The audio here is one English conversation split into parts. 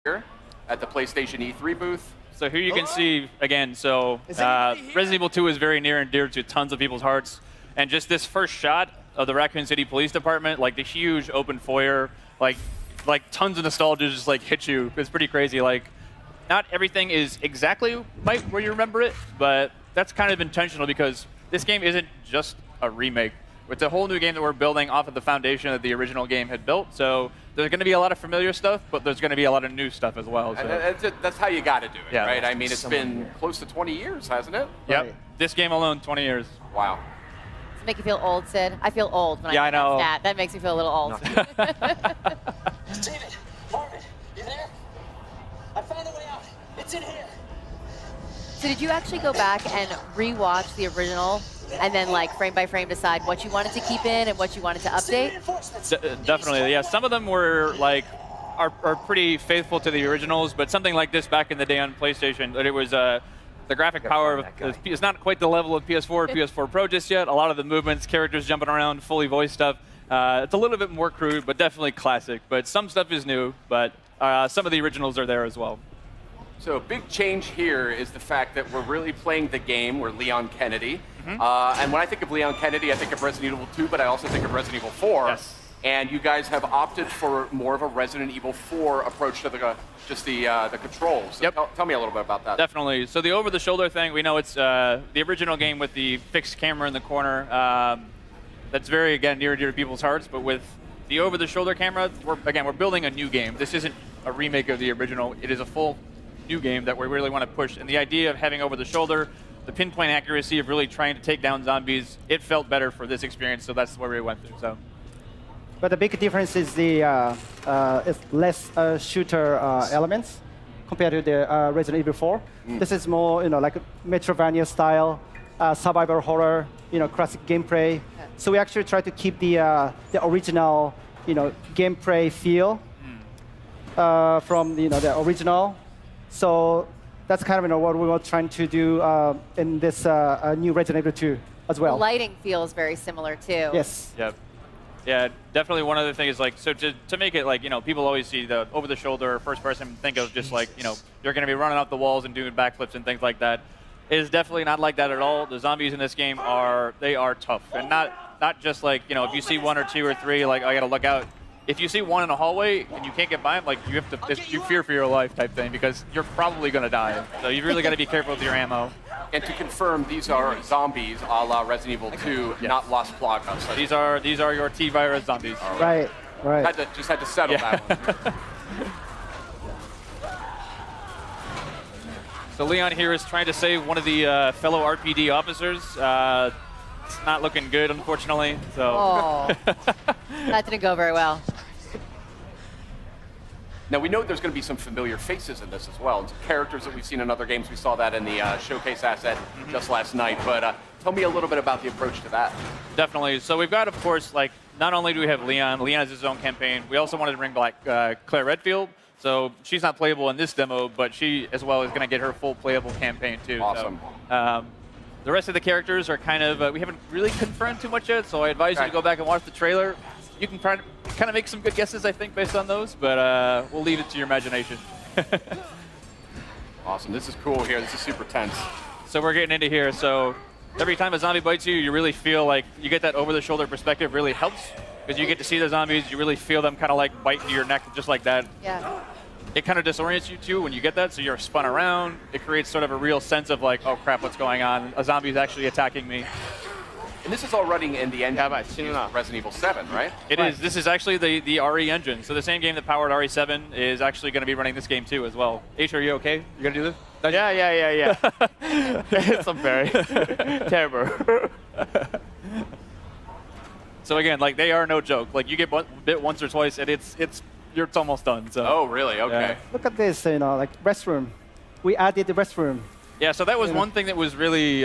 here at the PlayStation E3 booth. So here you can see, again, so Resident Evil 2 is very near and dear to tons of people's hearts. And just this first shot of the Raccoon City Police Department, like the huge open foyer, like tons of nostalgia just like hit you. It's pretty crazy. Like, not everything is exactly where you remember it, but that's kind of intentional because this game isn't just a remake. It's a whole new game that we're building off of the foundation that the original game had built. So there's going to be a lot of familiar stuff, but there's going to be a lot of new stuff as well. So. That's how you got to do it, right? I mean, it's been close to 20 years, hasn't it? Yep. Right. This game alone, 20 years. Wow. Does it make you feel old, Sid? I feel old when I know. that. That makes me feel a little old. David, Marvin, you there? I found a way out. It's in here. So did you actually go back and rewatch the original and then like frame by frame decide what you wanted to keep in and what you wanted to update? Definitely, yeah. Some of them were like are pretty faithful to the originals, but something like this back in the day on PlayStation, that it was the graphic power is not quite the level of PS4 or PS4 Pro just yet. A lot of the movements, characters jumping around, fully voiced stuff. It's a little bit more crude, but definitely classic. But some stuff is new, but some of the originals are there as well. So a big change here is the fact that we're really playing the game. We're Leon Kennedy. And when I think of Leon Kennedy, I think of Resident Evil 2, but I also think of Resident Evil 4. Yes. And you guys have opted for more of a Resident Evil 4 approach to the controls. So tell me a little bit about that. Definitely. So the over-the-shoulder thing, we know it's the original game with the fixed camera in the corner. That's very, again, near and dear to people's hearts. But with the over-the-shoulder camera, we're building a new game. This isn't a remake of the original. It is a full new game that we really want to push. And the idea of having over-the-shoulder, the pinpoint accuracy of really trying to take down zombies, it felt better for this experience, so that's where we went through. So. But the big difference is the it's less shooter elements compared to the Resident Evil 4. This is more, like a Metroidvania style, survival horror, classic gameplay. So we actually try to keep the original, gameplay feel from the original. So that's kind of what we were trying to do in this new Resident Evil 2 as well. The lighting feels very similar too. Yes. Yep. Yeah, definitely one other thing is like, so to make it like, people always see the over-the-shoulder first person, think of just like, you're going to be running off the walls and doing backflips and things like that. It is definitely not like that at all. The zombies in this game are tough. And not just like, if you see one or two or three, like, I got to look out. If you see one in a hallway and you can't get by them, like you fear for your life type thing because you're probably going to die. So you really got to be careful with your ammo. And to confirm, these are zombies a la Resident Evil 2, not Las Plagas. So these are your T-virus zombies. Right. Just had to settle that one. So Leon here is trying to save one of the fellow RPD officers. It's not looking good, unfortunately. So. Oh, that didn't go very well. Now, we know there's going to be some familiar faces in this as well. It's characters that we've seen in other games. We saw that in the showcase asset just last night. But tell me a little bit about the approach to that. Definitely. So we've got, of course, like, not only do we have Leon has his own campaign, we also wanted to bring back Claire Redfield. So she's not playable in this demo, but she, as well, is going to get her full playable campaign, too. Awesome. So, the rest of the characters are kind of, we haven't really confirmed too much yet, so I advise you to go back and watch the trailer. You can kind of make some good guesses, I think, based on those, but we'll leave it to your imagination. Awesome. This is cool here. This is super tense. So we're getting into here. So every time a zombie bites you, you really feel like you get that over-the-shoulder perspective really helps because you get to see the zombies. You really feel them kind of like bite into your neck just like that. Yeah. It kind of disorients you, too, when you get that, so you're spun around. It creates sort of a real sense of like, oh, crap, what's going on? A zombie is actually attacking me. And this is all running in the engine of Resident Evil 7, right? It is. This is actually the RE engine. So the same game that powered RE7 is actually going to be running this game, too, as well. H, are you okay? You going to do this? Yeah. It's very terrible. So again, like, they are no joke. Like, you get bit once or twice, and it's almost done. So. Oh, really? Okay. Yeah. Look at this, like restroom. We added the restroom. Yeah, so that was one thing that was really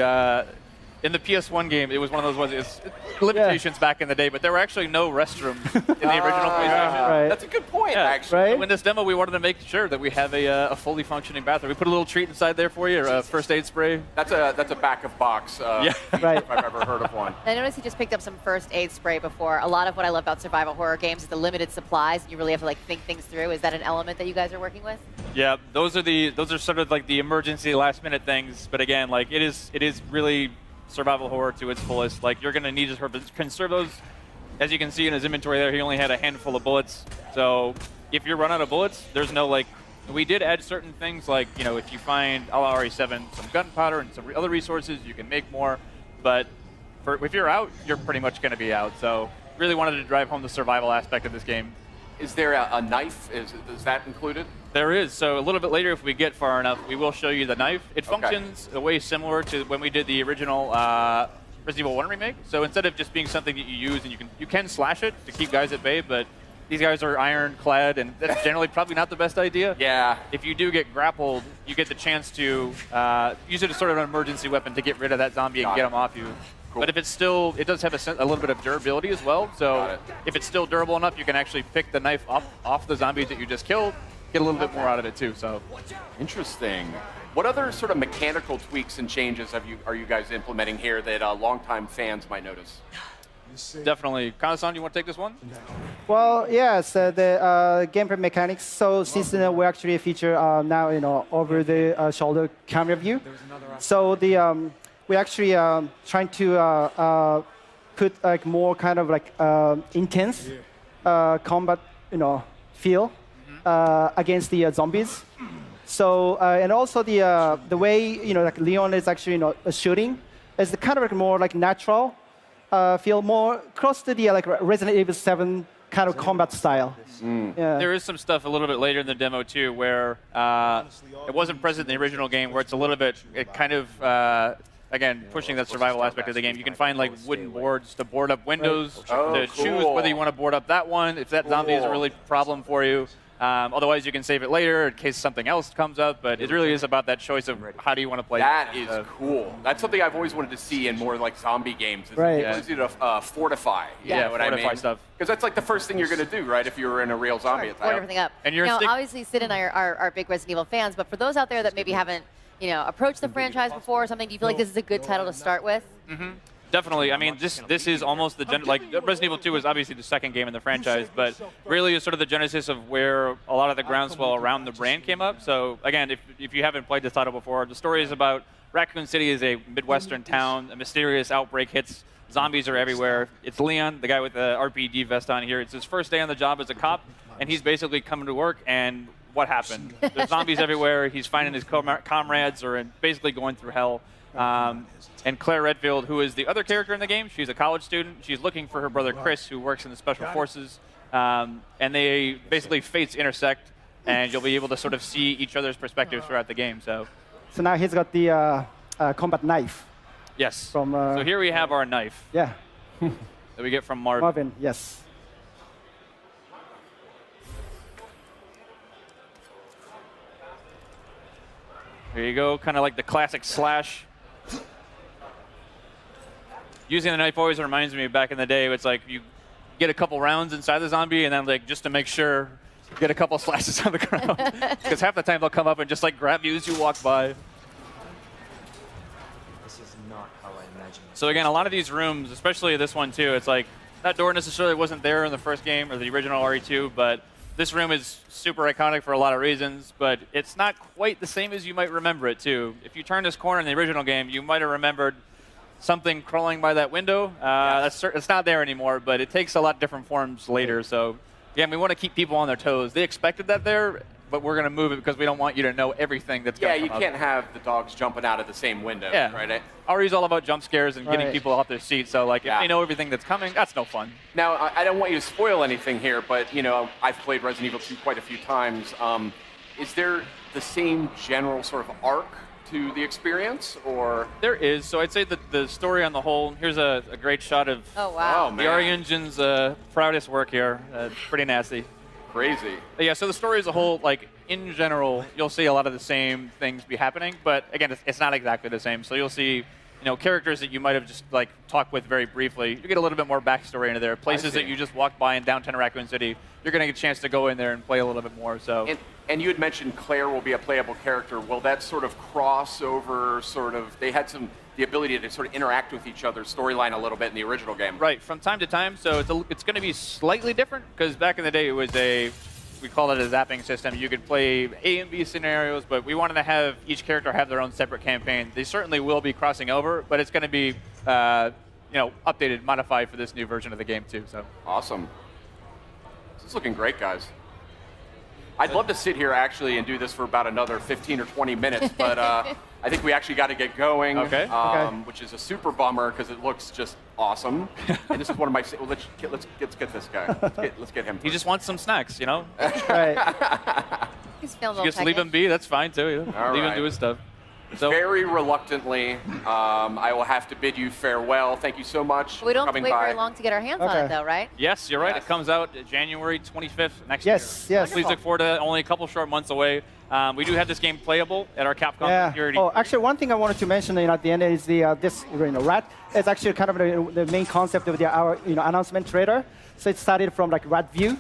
in the PS1 game, it was one of those ones. It's limitations back in the day, but there were actually no restrooms in the original PlayStation. Right. That's a good point, Yeah. actually. Right. So in this demo, we wanted to make sure that we have a fully functioning bathroom. We put a little treat inside there for you, or a first aid spray. That's a back of box. Right. If I've ever heard of one. I noticed he just picked up some first aid spray before. A lot of what I love about survival horror games is the limited supplies, and you really have to like think things through. Is that an element that you guys are working with? Yeah, those are sort of like the emergency last minute things. But again, like it is really survival horror to its fullest. Like you're gonna need to conserve those. As you can see in his inventory there, he only had a handful of bullets. So if you run out of bullets, there's no like. We did add certain things like, you know, if you find a la RE7 some gunpowder and some other resources, you can make more. But if you're out, you're pretty much going to be out. So really wanted to drive home the survival aspect of this game. Is there a knife? Is that included? There is. So a little bit later, if we get far enough, we will show you the knife. It functions a way similar to when we did the original Resident Evil 1 remake. So instead of just being something that you use and you can slash it to keep guys at bay, but these guys are ironclad, and that's generally probably not the best idea. Yeah. If you do get grappled, you get the chance to use it as sort of an emergency weapon to get rid of that zombie and get him off you. Cool. But if it's still, it does have a little bit of durability as well. So if it's still durable enough, you can actually pick the knife up off the zombies that you just killed, get a little bit more out of it too. So Interesting. What other sort of mechanical tweaks and changes are you guys implementing here that longtime fans might notice? definitely, Kana-san, you want to take this one? Well, yes, the gameplay mechanics. So since we actually feature now, over the shoulder camera view. So the we actually trying to put like more kind of like intense combat, feel against the zombies. So and also the way like Leon is actually shooting is the kind of like more like natural. Feel more close to the like Resident Evil 7 kind of combat style. Yeah. There is some stuff a little bit later in the demo too, where it wasn't present in the original game, where it's a little bit, again, pushing that survival aspect of the game. You can find like wooden boards to board up windows, to choose whether you want to board up that one, if that zombie is a really problem for you. Otherwise, you can save it later in case something else comes up. But it really is about that choice of how do you want to play. That is cool. That's something I've always wanted to see in more like zombie games. Is Right. the ability to fortify. Yeah, what I fortify mean? stuff. Because that's like the first thing you're going to do, right? If you were in a real zombie attack. Board everything up. And you're now, stick- obviously, Sid and I are big Resident Evil fans, but for those out there that maybe haven't, approached the franchise before or something, do you feel like this is a good title to start with? Definitely. I mean, this is almost the like Resident Evil 2 is obviously the second game in the franchise, but really is sort of the genesis of where a lot of the groundswell around the brand came up. So again, if you haven't played this title before, the story is about Raccoon City is a Midwestern town. A mysterious outbreak hits. Zombies are everywhere. It's Leon, the guy with the RPG vest on here. It's his first day on the job as a cop, and he's basically coming to work, and what happened? There's zombies everywhere. He's finding his comrades are basically going through hell. And Claire Redfield, who is the other character in the game, she's a college student. She's looking for her brother Chris, who works in the Special Forces. And they basically fates intersect, and you'll be able to sort of see each other's perspectives throughout the game. So now he's got the combat knife. yes. From, so here we have our knife Yeah. that we get from Marvin. Marvin, yes. There you go, kind of like the classic slash. Using the knife always reminds me back in the day, it's like you get a couple rounds inside the zombie and then like just to make sure, get a couple slashes on the ground. Because half the time they'll come up and just like grab you as you walk by. This is not how I imagined it. So again, a lot of these rooms, especially this one too, it's like that door necessarily wasn't there in the first game or the original RE2, but this room is super iconic for a lot of reasons, but it's not quite the same as you might remember it too. If you turn this corner in the original game, you might have remembered something crawling by that window. It's not there anymore, but it takes a lot different forms later. So again, we want to keep people on their toes. They expected that there, but we're going to move it because we don't want you to know everything that's going to come you can't have the dogs jumping out of the same window, right? RE's all about jump scares and getting Right. people off their seats. So like, if they know everything that's coming, that's no fun. Now, I don't want you to spoil anything here, but I've played Resident Evil 2 quite a few times. Is there the same general sort of arc to the experience, or? There is. So I'd say that the story on the whole, here's a great shot of Oh, wow. Oh, the RE Engine's proudest work here. Pretty nasty. Crazy. But yeah, so the story as a whole, like in general, you'll see a lot of the same things be happening, but again, it's not exactly the same. So you'll see, characters that you might have just like talked with very briefly. You get a little bit more backstory into there. Places that you just walked by in downtown Raccoon City, you're going to get a chance to go in there and play a little bit more. So. And you had mentioned Claire will be a playable character. Will that sort of crossover, they had the ability to sort of interact with each other's storyline a little bit in the original game. Right, from time to time. So it's going to be slightly different because back in the day it was we called it a zapping system. You could play A and B scenarios, but we wanted to have each character have their own separate campaign. They certainly will be crossing over, but it's going to be updated, modified for this new version of the game too. So awesome. This is looking great, guys. I'd love to sit here actually and do this for about another 15 or 20 minutes, but I think we actually got to get going, which is a super bummer because it looks just awesome. And this is one of my. Well, let's get this guy. Let's get him. He just wants some snacks, Right. He's feeling a little Just leave him be. That's fine too. Leave him do his stuff. So very reluctantly, I will have to bid you farewell. Thank you so much. We don't for have to coming wait by. very long to get our hands on it, though, right? Yes, you're right. Yes. It comes out January 25th next Yes, year. yes. Please look forward to it. Only a couple short months away. We do have this game playable at our Capcom security. Oh, actually, one thing I wanted to mention at the end is this rat is actually kind of the main concept of our announcement trailer. So it started from like rat view.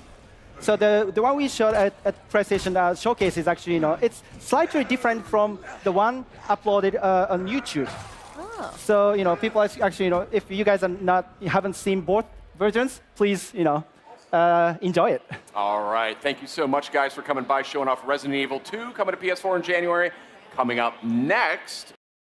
So the one we showed at PlayStation Showcase is actually it's slightly different from the one uploaded on YouTube. Oh. So people actually if you guys haven't seen both versions, please enjoy it. All right. Thank you so much, guys, for coming by, showing off Resident Evil 2, coming to PS4 in January. Coming up next,